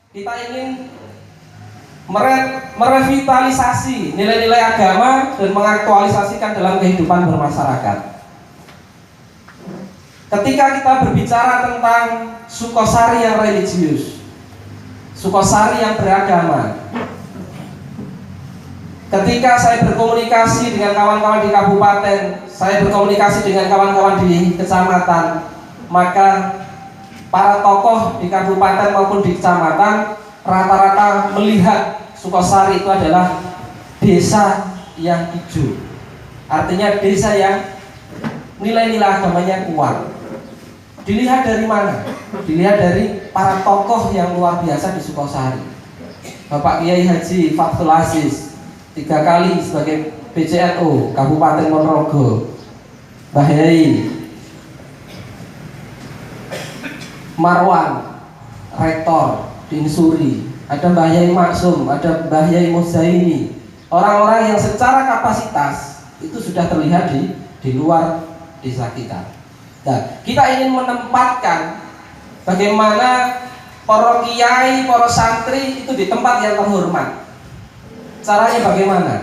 Kita ingin merevitalisasi nilai-nilai agama dan mengaktualisasikan dalam kehidupan bermasyarakat. Ketika kita berbicara tentang Sukosari yang religius, Sukosari yang beragama, ketika saya berkomunikasi dengan kawan-kawan di kabupaten, saya berkomunikasi dengan kawan-kawan di kecamatan, maka para tokoh di kabupaten maupun di kecamatan rata-rata melihat Sukosari itu adalah desa yang hijau. Artinya desa yang nilai-nilai agamanya kuat. Dilihat dari mana? Dilihat dari para tokoh yang luar biasa di Sukosari. Bapak Kiai Haji Fathul Aziz 3 kali sebagai PCNO Kabupaten Ponorogo, Mbah Yai Marwan Rektor di Insuri, ada Mbah Yai Maksum, ada Mbah Yai Muzaini. Orang-orang yang secara kapasitas itu sudah terlihat di luar desa kita. Nah, kita ingin menempatkan bagaimana para kiai, para santri itu di tempat yang terhormat. Caranya bagaimana?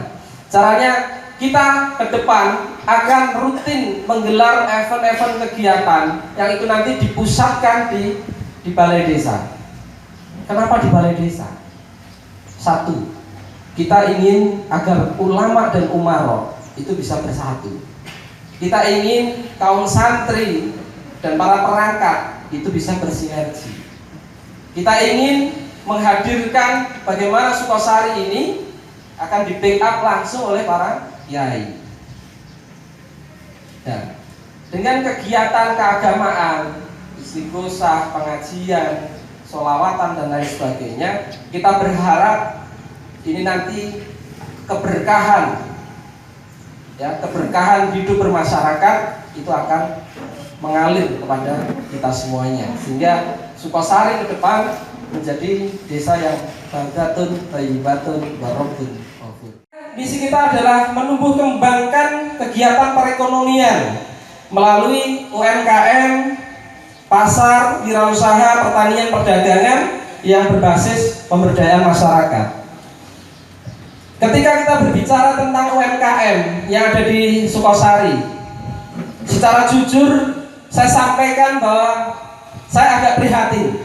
Caranya kita ke depan akan rutin menggelar event-event kegiatan yang itu nanti dipusatkan di balai desa. Kenapa di balai desa? Satu, kita ingin agar ulama dan umaro itu bisa bersatu. Kita ingin kaum santri dan para perangkat itu bisa bersinergi. Kita ingin menghadirkan bagaimana Sukosari ini akan di backup langsung oleh para kiai. Dan dengan kegiatan keagamaan, istighosah, pengajian, sholawatan dan lain sebagainya, kita berharap ini nanti keberkahan, ya, keberkahan hidup bermasyarakat itu akan mengalir kepada kita semuanya, sehingga Sukosari ke depan menjadi desa yang baldatun thayyibatun warabun ghafur. Misi kita adalah menumbuh kembangkan kegiatan perekonomian melalui UMKM, pasar, wirausaha, pertanian, perdagangan yang berbasis pemberdayaan masyarakat. Ketika kita berbicara tentang UMKM yang ada di Sukosari, secara jujur saya sampaikan bahwa saya agak prihatin.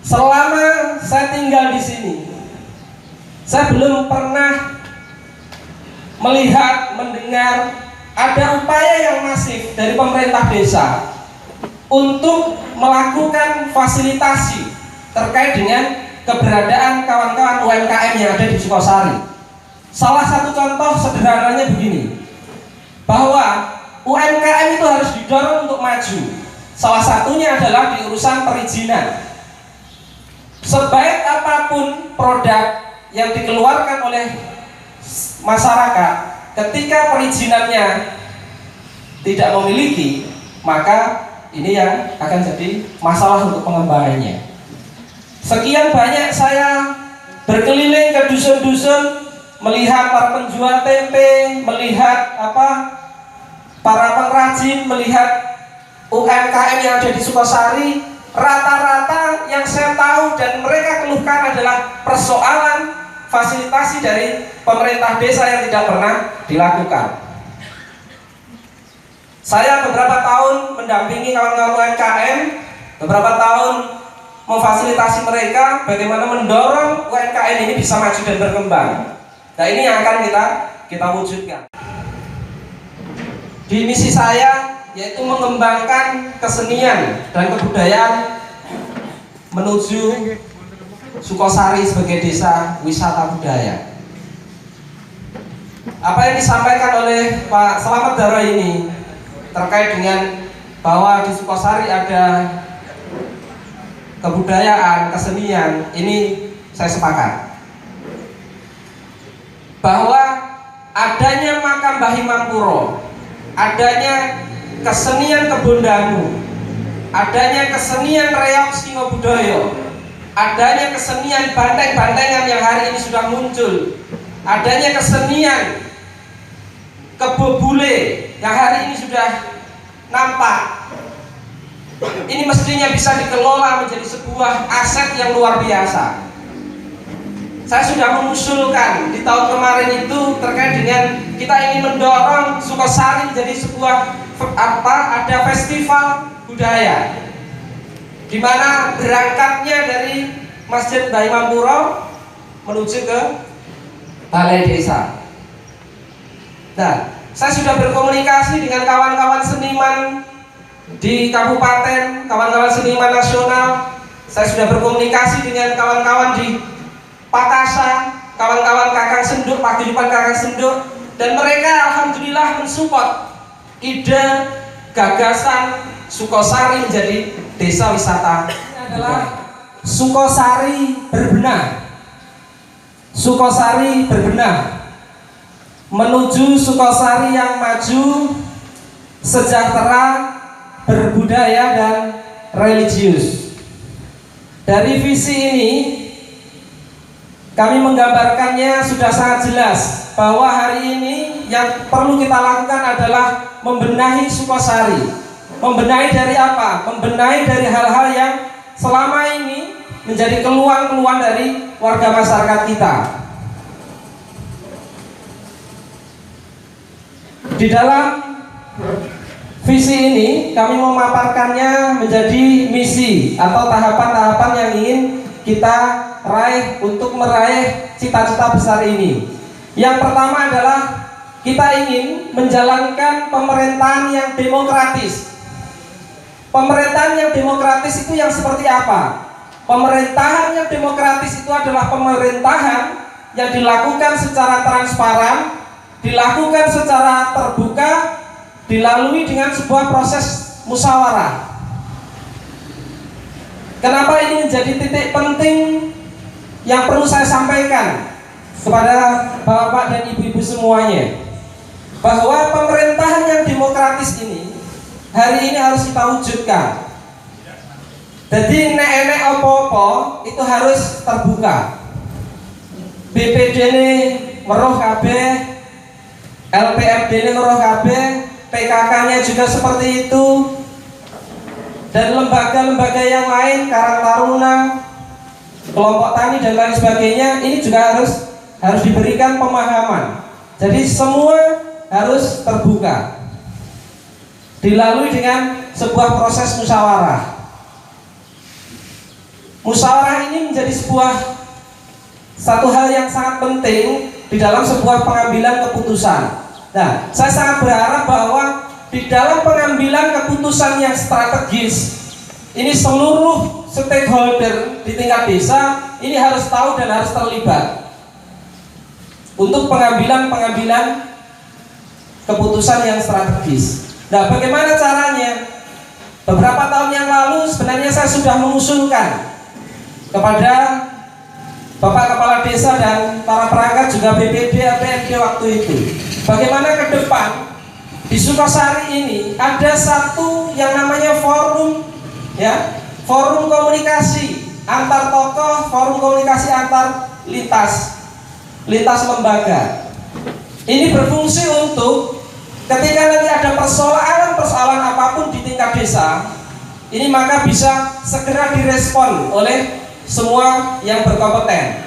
Selama saya tinggal di sini, saya belum pernah melihat, mendengar ada upaya yang masif dari pemerintah desa untuk melakukan fasilitasi terkait dengan keberadaan kawan-kawan UMKM yang ada di Sukosari. Salah satu contoh sederhananya begini, bahwa UMKM itu harus didorong untuk maju. Salah satunya adalah di urusan perizinan. Sebaik apapun produk yang dikeluarkan oleh masyarakat, ketika perizinannya tidak memiliki, maka ini yang akan jadi masalah untuk pengembangannya. Sekian banyak saya berkeliling ke dusun-dusun, melihat para penjual tempe, melihat para pengrajin, melihat UMKM yang ada di Sukosari. Rata-rata yang saya tahu dan mereka keluhkan adalah persoalan fasilitasi dari pemerintah desa yang tidak pernah dilakukan. Saya beberapa tahun mendampingi kawan-kawan UMKM, beberapa tahun memfasilitasi mereka bagaimana mendorong UMKM ini bisa maju dan berkembang. Nah, ini yang akan kita wujudkan. Di misi saya yaitu mengembangkan kesenian dan kebudayaan menuju Sukosari sebagai desa wisata budaya. Apa yang disampaikan oleh Pak Slamet Daro ini terkait dengan bahwa di Sukosari ada kebudayaan, kesenian, ini saya sepakat. Bahwa adanya makam Mbah Imam Puro, adanya kesenian Kebon Dangu, adanya kesenian reok Singo Budoyo, adanya kesenian banteng-bantengan yang hari ini sudah muncul, adanya kesenian Kebo Bule yang hari ini sudah nampak, ini mestinya bisa dikelola menjadi sebuah aset yang luar biasa. Saya sudah mengusulkan di tahun kemarin itu terkait dengan kita ingin mendorong Sukosari menjadi sebuah ada festival budaya, di mana berangkatnya dari Masjid Mbah Imam Puro menuju ke balai desa. Nah, saya sudah berkomunikasi dengan kawan-kawan seniman di kabupaten, kawan-kawan seniman nasional. Saya sudah berkomunikasi dengan kawan-kawan di Pakasa, kawan-kawan Kakang Senduk, paguyuban Kakang Senduk, dan mereka alhamdulillah mensupport ide gagasan Sukosari menjadi desa wisata. Ini adalah Sukosari berbenah. Sukosari berbenah menuju Sukosari yang maju, sejahtera, berbudaya dan religius. Dari visi ini kami menggambarkannya sudah sangat jelas bahwa hari ini yang perlu kita lakukan adalah membenahi Sukosari. Membenahi dari apa? Membenahi dari hal-hal yang selama ini menjadi keluhan-keluhan dari warga masyarakat kita. Di dalam visi ini kami memaparkannya menjadi misi atau tahapan-tahapan yang ingin kita raih untuk meraih cita-cita besar ini. Yang pertama adalah kita ingin menjalankan pemerintahan yang demokratis. Pemerintahan yang demokratis itu yang seperti apa? Pemerintahan yang demokratis itu adalah pemerintahan yang dilakukan secara transparan, dilakukan secara terbuka, dilalui dengan sebuah proses musyawarah. Kenapa ini menjadi titik penting yang perlu saya sampaikan kepada bapak dan ibu-ibu semuanya, bahwa pemerintahan yang demokratis ini hari ini harus kita wujudkan. Jadi nek-nek opo-opo itu harus terbuka. BPD ini weruh kabeh, LPMD ini weruh kabeh, PKK-nya juga seperti itu, dan lembaga-lembaga yang lain, Karang Taruna, kelompok tani dan lain sebagainya, ini juga harus diberikan pemahaman. Jadi semua harus terbuka, dilalui dengan sebuah proses musyawarah. Musyawarah ini menjadi satu hal yang sangat penting di dalam sebuah pengambilan keputusan. Nah, saya sangat berharap bahwa di dalam pengambilan keputusan yang strategis ini seluruh stakeholder di tingkat desa ini harus tahu dan harus terlibat untuk pengambilan keputusan yang strategis. Nah, bagaimana caranya? Beberapa tahun yang lalu sebenarnya saya sudah mengusulkan kepada Bapak Kepala Desa dan para perangkat juga BPD, LPMD waktu itu, bagaimana ke depan di Sukosari ini ada satu yang namanya forum, ya, forum komunikasi antar tokoh, forum komunikasi antar lintas lembaga. Ini berfungsi untuk ketika nanti ada persoalan apapun di tingkat desa, ini maka bisa segera direspon oleh semua yang berkompeten.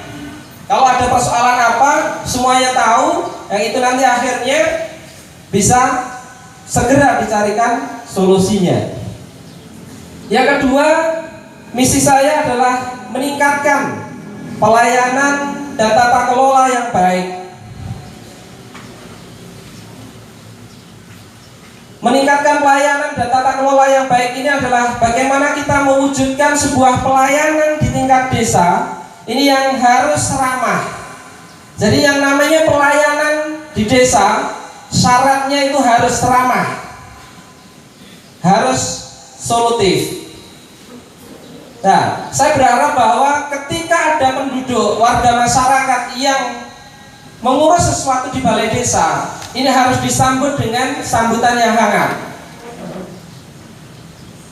Kalau ada persoalan apa, semuanya tahu, yang itu nanti akhirnya bisa segera dicarikan solusinya. Yang kedua, misi saya adalah meningkatkan pelayanan dan tata kelola yang baik. Meningkatkan pelayanan dan tata kelola yang baik ini adalah bagaimana kita mewujudkan sebuah pelayanan di tingkat desa ini yang harus ramah. Jadi yang namanya pelayanan di desa syaratnya itu harus ramah, harus solutif. Nah, saya berharap bahwa ketika ada penduduk, warga masyarakat yang mengurus sesuatu di balai desa, ini harus disambut dengan sambutan yang hangat.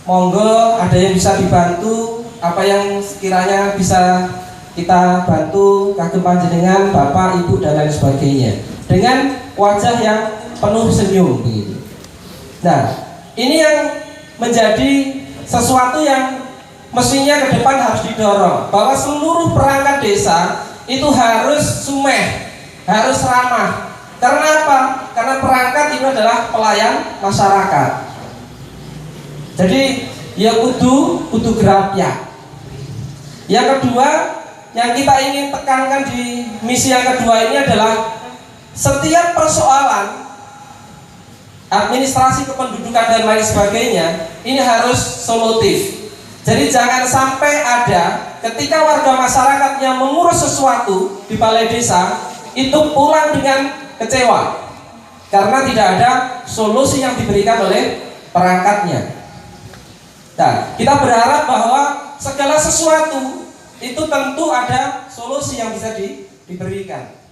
Monggo, ada yang bisa dibantu, apa yang sekiranya bisa kita bantu, kagem panjenengan, bapak, ibu dan lain sebagainya, dengan wajah yang penuh senyum begitu. Nah, ini yang menjadi sesuatu yang mestinya ke depan harus didorong, bahwa seluruh perangkat desa itu harus sumeh, harus ramah. Karena apa? Karena perangkat itu adalah pelayan masyarakat. Jadi ya kudu gerapya. Yang kedua yang kita ingin tekankan di misi yang kedua ini adalah setiap persoalan administrasi kependudukan dan lain sebagainya ini harus solutif. Jadi jangan sampai ada ketika warga masyarakat yang mengurus sesuatu di balai desa itu pulang dengan kecewa karena tidak ada solusi yang diberikan oleh perangkatnya. Nah, kita berharap bahwa segala sesuatu itu tentu ada solusi yang bisa diberikan.